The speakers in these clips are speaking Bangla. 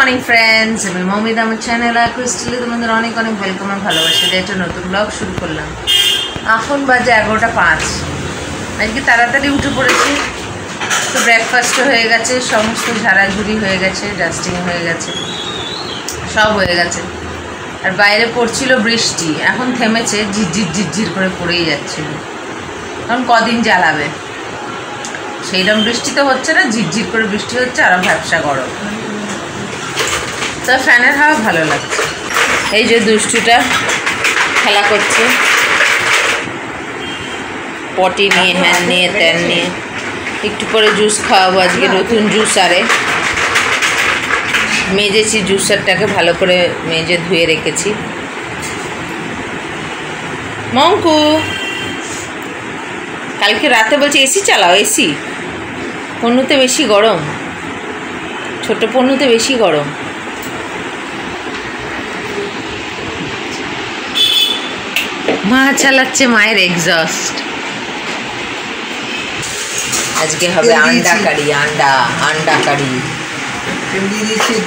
মর্নিং ফ্রেন্ডস, আমি মৌমিদ। আমার চ্যানেল ক্রিস্টালে তোমাদের অনেক অনেক ওয়েলকাম আর ভালোবাসা। একটা নতুন ব্লগ শুরু করলাম। এখন বাজে 11:05। আজকে তাড়াতাড়ি উঠে পড়েছি, তো ব্রেকফাস্টও হয়ে গেছে, সমস্ত ঝাড়াঝুড়ি হয়ে গেছে, ডাস্টিং হয়ে গেছে, সব হয়ে গেছে। আর বাইরে পড়ছিল বৃষ্টি, এখন থেমেছে, ঝিরঝির ঝিরঝির করে পড়েই যাচ্ছিল। এখন কদিন জ্বালাবে? সেইরকম বৃষ্টি তো হচ্ছে না, ঝিরঝির করে বৃষ্টি হচ্ছে, আরও ভ্যাপসা গরম। তো ফ্যানের হাওয়া ভালো লাগছে। এই যে দুষ্টুটা খেলা করছে, পটি নিয়ে, হ্যান নিয়ে, ত্যান নিয়ে। একটু পরে জুস খাওয়াবো, আজকে নতুন জুসারে মেজেছি, জুসারটাকে ভালো করে মেজে ধুয়ে রেখেছি। মঙ্কু কালকে রাতে বলছে এসি চালাও, এসি। পন্নুতে বেশি গরম, ছোট পন্নুতে বেশি গরম। মা চালাচ্ছে মায়ের এক্সস্ট। আজকে হবে আন্ডা কারি, আন্ডা কারি।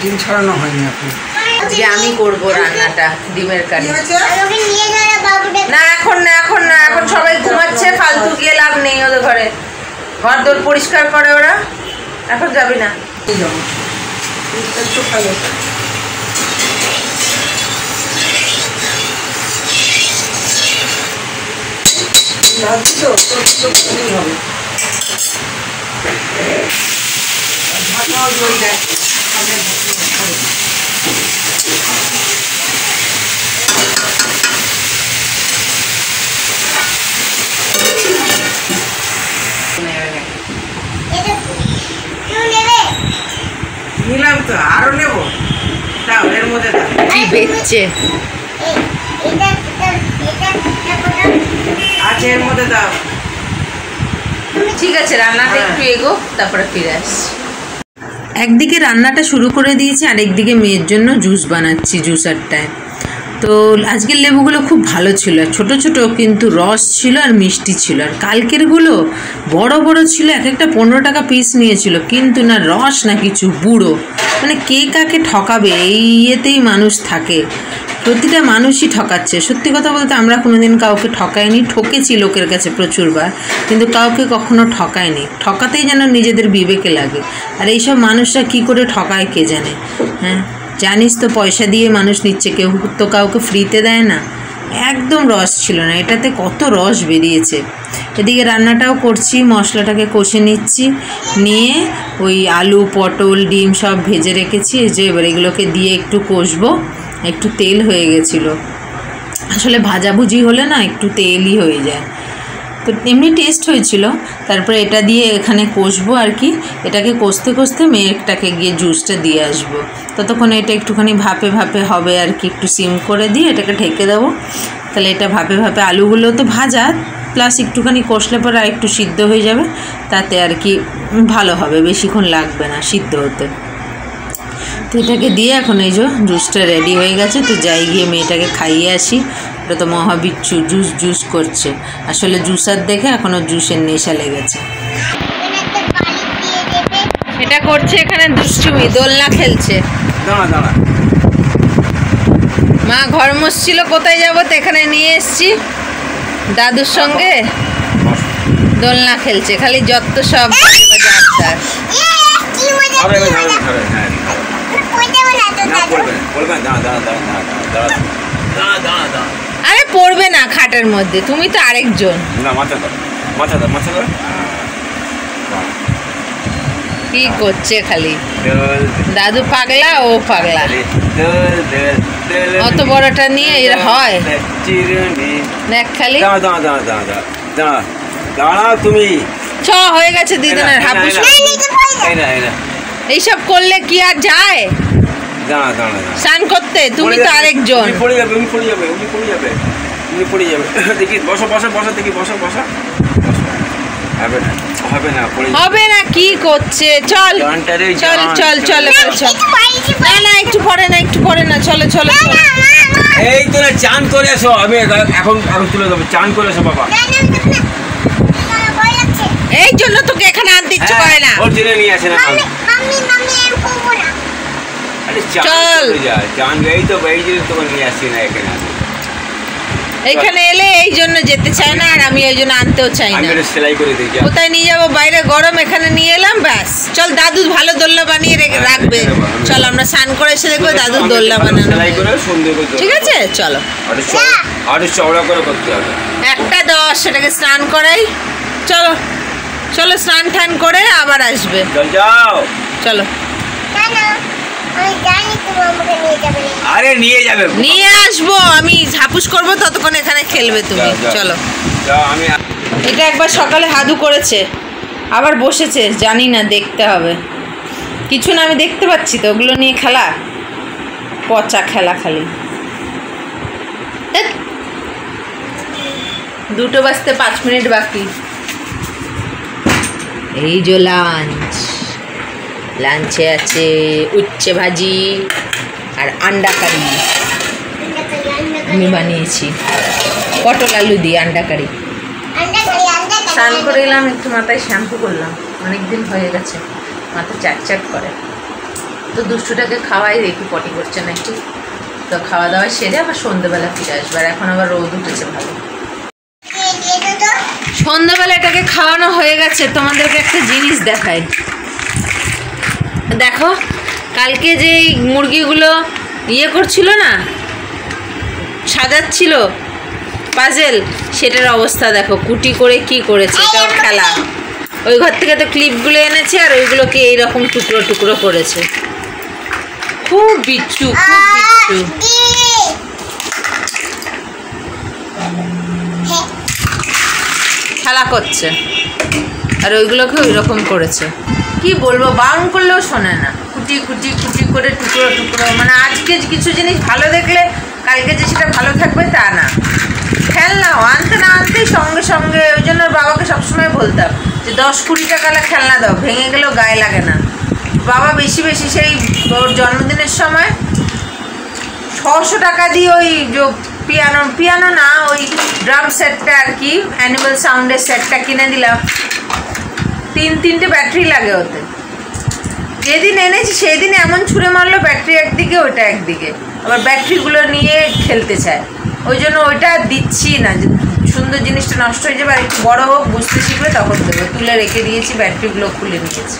ডিম ছড়ানো হয়নি এখন। আজকে আমি করবো রান্নাটা, ডিমের কারি। না এখন না, এখন না, এখন সবাই ঘুমাচ্ছে, ফালতু গিয়ে লাভ নেই ওদের ঘরে। ঘর দোর পরিষ্কার করে ওরা, এখন যাবি না। একটু ভালো হবে। নিলাম তো, আরো নেবো। দাও এর মধ্যে দাও। কি বেচছে? আচ্ছা এর মধ্যে দাও। ঠিক আছে, রান্নাটা একটু এগো, তারপরে ফিরে আসছি। একদিকে রান্নাটা শুরু করে দিয়েছি, আর একদিকে মেয়ের জন্য জুস বানাচ্ছি জুসারটায়। তো আজকের লেবুগুলো খুব ভালো ছিল, ছোট ছোট কিন্তু রস ছিল আর মিষ্টি ছিল। আর কালকেরগুলো বড় বড় ছিল, এক একটা 15 টাকা পিস নিয়েছিল, কিন্তু না রস না কিছু, বুড়ো। মানে কে কাকে ঠকাবে, এই ইয়েতেই মানুষ থাকে। প্রতিটা মানুষই ঠকাচ্ছে। সত্যি কথা বলতে আমরা কোনোদিন কাউকে ঠকাইনি, ঠকেছি লোকের কাছে প্রচুরবার, কিন্তু কাউকে কখনো ঠকায়নি। ঠকাতেই যেন নিজেদের বিবেকে লাগে। আর এইসব মানুষরা কি করে ঠকায় কে জানে। হ্যাঁ, জানিস তো, পয়সা দিয়ে মানুষ নিচ্ছে, কেউ তো কাউকে ফ্রিতে দেয় না। একদম রস ছিল না, এটাতে কত রস বেরিয়েছে। এদিকে রান্নাটাও করছি, মশলাটাকে কষে নিচ্ছি, নিয়ে ওই আলু, পটল, ডিম সব ভেজে রেখেছি। এই যে এবার এগুলোকে দিয়ে একটু কষবো। একটু তেল হয়ে গেছিলো, আসলে ভাজাভুজি হলে না একটু তেলই হয়ে যায়, তো এমনি টেস্ট হয়েছিল। তারপরে এটা দিয়ে এখানে কষবো আর কি। এটাকে কষতে কষতে মেয়েটাকে গিয়ে জুসটা দিয়ে আসবো। ততক্ষণ এটা একটুখানি ভাপে ভাপে হবে আর কি, একটু সিম করে দিয়ে এটাকে ঢেকে দেবো। তাহলে এটা ভাপে ভাপে, আলুগুলো তো ভাজা প্লাস একটুখানি কষলে পরে আর একটু সিদ্ধ হয়ে যাবে, তাতে আর কি ভালো হবে, বেশিক্ষণ লাগবে না সিদ্ধ হতে। তো এটাকে দিয়ে এখন এই যে জুসটা রেডি হয়ে গেছে, তো যাই গিয়ে মেয়েটাকে খাইয়ে আসি। ওটা তো মহাবিচ্ছু জুস করছে, আসলে জুসার দেখে এখনও জুসের নেশা লেগেছে। এটা করছে এখানে দুষ্টুমি, দোলনা খেলছে। মা ঘর মুছছিল, কোথায় যাবো, তো এখানে নিয়ে এসছি দাদুর সঙ্গে। দোলনা খেলছে, খালি যত সব আড্ডা। আরে পড়বে না খাটের মধ্যে, তুমি তো আরেকজন। কি করছে খালি, দাদু পাগলা, ও পাগলা। অত বড়টা নিয়ে এর হয় দেখ খালি। তুমি ছ হয়ে গেছে দিদিনের হাপুস। এইসব করলে কি আর যায় স্নান করতে? তুমি তো আরেকজন। দেখি বসো বসো বসো, দেখি বসো বসো। হবে না, কি করছে? চল চল চল চল চল। না না, একটু পরে না, একটু পরে না, চলো চলো। এই তো না, চান করে এসো। আমি এখন তুলে দেবো, চান করে এসো বাবা। এই জন্য তোকে এখানে আনতে ইচ্ছে করে না। ওর জন্য নিয়ে আসে না। মাম্মি মাম্মি এরকম করবো না। আরে চল চান এই তো এই জন্য তোকে নিয়ে আসছি না এখানে এখানে এলে এই জন্য যেতে চায় না আর আমি এই জন্য আনতেও চাই না। সেলাই করে দিই কোথায় নিয়ে যাবো বাইরে গরম, এখানে নিয়ে এলাম ব্যাস। চল দাদু ভালো দোলনা বানিয়ে রাখবে, চল আমরা স্নান করে এসে দেখবো দাদু দোলনা বানানো। ঠিক আছে চলো, আরো চওড়া করে করতে হবে। 1:10 সেটাকে স্নান করাই। চলো চলো স্নান টান করে আবার আসবে। যাও চলো আরে নিয়ে যাবে, নিয়ে আসবো আমি, হাপুস করবো ততক্ষণ এখানে খেলবে তুমি। চলো আমি এটা একবার সকালে হাদু করেছে আবার বসেছে, জানি না দেখতে হবে কিছু না, আমি দেখতে পাচ্ছি তো ওগুলো নিয়ে খেলা, পচা খেলা খালি। 2টো বাজতে 5 মিনিট বাকি। এই যে লাঞ্চে আছে উচ্ছে ভাজি আর আন্ডা কারি আমি বানিয়েছি, পটল আলু দিয়ে আন্ডা কারি। স্নান করে এলাম, একটু মাথায় শ্যাম্পু করলাম, অনেকদিন হয়ে গেছে মাথা চ্যাট করে। তো দুষ্টুটাকে খাওয়াই দেখি পটি করছে নাকি, তো খাওয়া দাওয়া সেরে আবার সন্ধ্যেবেলা ফিরে আসবে। আর এখন আবার রোদ উঠেছে ভালো। সন্ধ্যাবেলা এটাকে খাওয়ানো হয়ে গেছে, তোমাদেরকে একটা জিনিস দেখাই। দেখো কালকে যে মুরগিগুলো করছিল না, সাজাচ্ছিল পাজেল, সেটার অবস্থা দেখো, কুটি করে কি করেছে, এটাও খেলা। ওই ঘর থেকে তো ক্লিপগুলো এনেছে আর ওইগুলোকে এইরকম টুকরো টুকরো করেছে। খুব বিচ্ছু, খুব বিচ্ছু। খেলা করছে আর ওইগুলোকে ওই রকম করেছে। কি বলবো, বারণ করলেও শোনে না, কুটি কুটি কুটি করে টুকরো টুকরো। মানে আজকে কিছু জিনিস ভালো দেখলে কালকে যে সেটা ভালো থাকবে তা না। খেলনাও আনতে না আনতেই সঙ্গে সঙ্গে, ওই জন্য ওর বাবাকে সবসময় বলতাম যে 10-20 টাকা খেলনা দাও, ভেঙে গেলেও গায়ে লাগে না। বাবা বেশি বেশি সেই ওর জন্মদিনের সময় 600 টাকা দিয়ে ওই যে পিয়ানো না, ওই ড্রাম সেটটা আর কি, অ্যানিমাল সাউন্ডের সেটটা কিনে দিলাম। 3-3টে ব্যাটারি লাগে ওতে। যেদিন এনেছি সেই দিন এমন ছুঁড়ে মারলো, ব্যাটারি একদিকে ওইটা একদিকে, আবার ব্যাটারিগুলো নিয়ে খেলতে চায়। ওই জন্য ওইটা দিচ্ছি না, যে সুন্দর জিনিসটা নষ্ট হয়ে যাবে, আর একটু বড় হোক বুঝতে শিখবে তখন দেবো। তুলে রেখে দিয়েছি, ব্যাটারিগুলো খুলে নিয়েছি।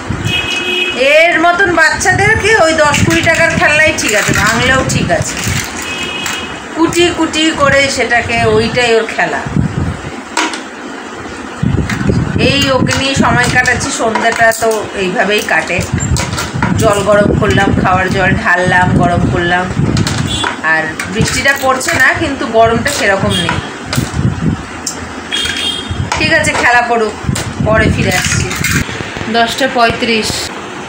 এর মতন বাচ্চাদেরকে ওই 10-20 টাকার খেলনাই ঠিক আছে, ভাঙলেও ঠিক আছে, কুটি কুটি করে সেটাকে, ওইটাই ওর খেলা। এই ওকে নিয়ে সময় কাটাচ্ছি, সন্ধ্যাটা তো এইভাবেই কাটে। জল গরম করলাম, খাওয়ার জল ঢাললাম, গরম করলাম। আর বৃষ্টিটা পড়ছে না, কিন্তু গরমটা সেরকম নেই। ঠিক আছে খেলা পড়ুক, পরে ফিরে আসছি। 10:35,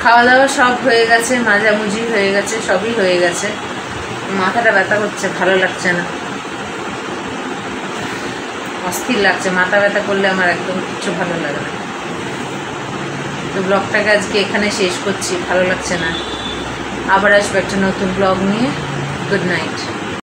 খাওয়া দাওয়া সব হয়ে গেছে, মাঝামুঝি হয়ে গেছে, সবই হয়ে গেছে। মাথাটা ব্যথা করছে, ভালো লাগছে না, অস্থির লাগছে। মাথা ব্যথা করলে আমার একদম কিছু ভালো লাগে না। তো ব্লগটাকে আজকে এখানে শেষ করছি, ভালো লাগছে না। আবার আসবো একটা নতুন ব্লগ নিয়ে। Good night.